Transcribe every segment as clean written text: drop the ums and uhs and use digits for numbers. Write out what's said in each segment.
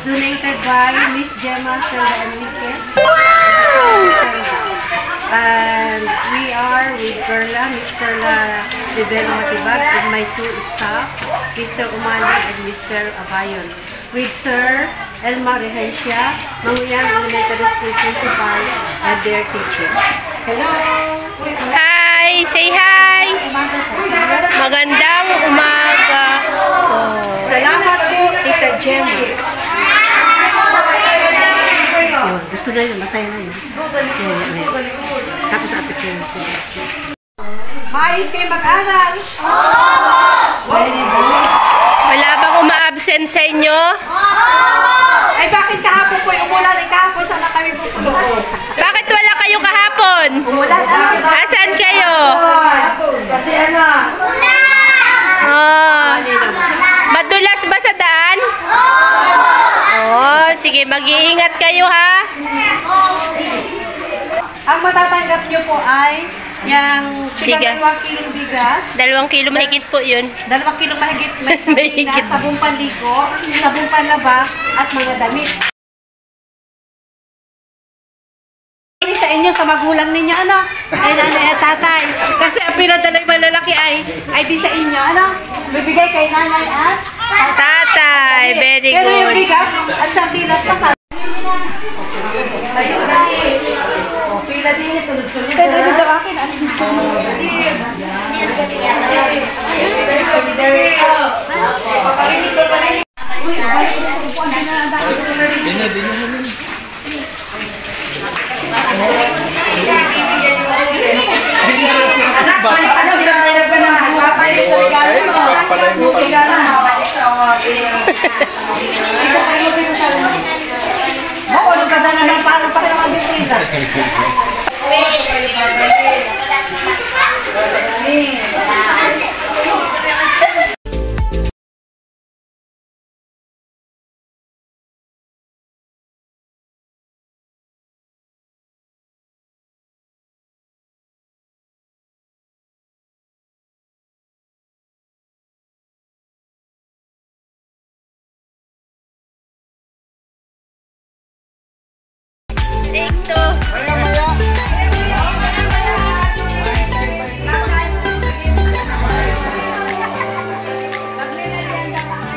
donated by Miss Gemma Selva Enriquez. Wow! And we are with Perla, Miss Perla Rivero Matibag, and my two staff, Mr. Umali and Mr. Abayon. With Sir Elma Rehencia, Manguyang Elementary School Principal, and their teachers. Hello! Hi! Say hi! Magandang umaga! Salamat po, Tita Gemma. Gusto na yun, masaya na yun. Tapos apit yun. Maayos kayo mag-aral? Very good. Wala bang uma-absent sa inyo? Ay bakit kahapon po? Umulan ay kahapon, sana kami pupuloon. Bakit wala kayo kahapon? Umulan. Asan kayo? Kasi ano? Oh. Madulas ba sa daan? Oh, sige, mag-iingat kayo ha. Ang matatanggap nyo po ay yung 2 kilong bigas. 2 kilo mahigit po yun. 2 kilong mahigit. May sabong panligo, sabong panlaba, at mga damit. Sa inyo, sa magulang ninyo, ano? Ay, nanay at tatay. Kasi ang pinadalay malalaki ay di sa inyo, ano? Bibigay kay nanay at tatay. Very good. Pero yung bigas at sardinas pa sa... Ayun na eh. Pila din eh, sunod-sunod. Pero dito akin, ano? Anak, balik ka na, binayar ka na. Papalit sa regalo mo. Buti ka na, mabalik sa ikaw kayo din sa mo. Bako, nung kada na ng parang pakiramang bisita. Take 2.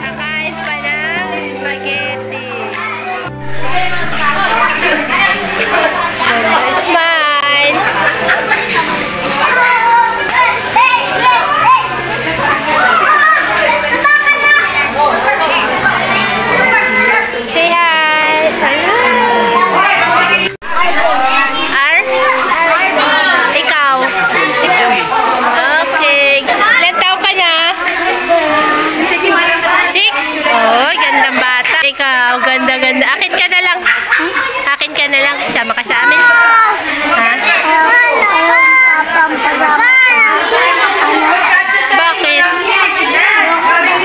Kakain pa ng spaghetti. Smile. Say hi. Ikaw. Okay. Ilan taon ka na? 6? Oh, gandang bata. Ikaw, ganda-ganda. Akin ka na lang. Akin ka na lang. Sama ka sa amin. Ha? Bakit?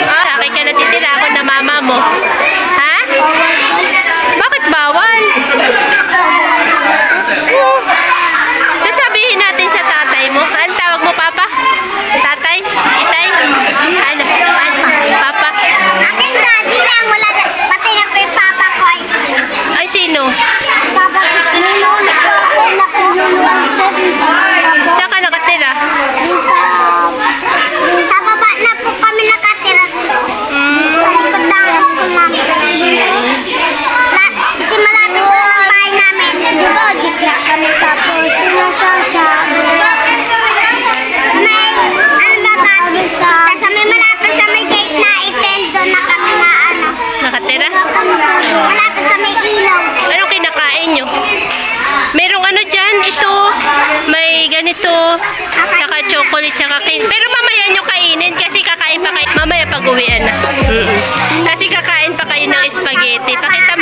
Oh, akin ka na titira ako na mama mo. Ha? Bakit bawal? Sasabihin natin sa tatay mo. Ano tawag mo, Papa? Tatay? Itay? Ano? Papa? Akin lagi lang, wala na, pati na pa yung papa ko ay. Ay, sino? Papa, nilunod ko ako na pinulunod. Saan ka nakatira? Sa baba na po kami nakatira. Sa likod ng school namin. Di malapit po ang bahay namin. Diba, gitla kami tapos sinasasya. May, ano ba kami sa... Sa may malapit sa may gate na itin, doon na kami na ano. Nakatira? Malapit sa may ilaw. Anong kinakain nyo? Merong ano dyan? Ito. May ganito. Tsaka chocolate, tsaka pero mamaya nyo kainin kasi kakain pa kayo. Mamaya pag-uwian na. Kasi kakain pa kayo ng spaghetti. Pakita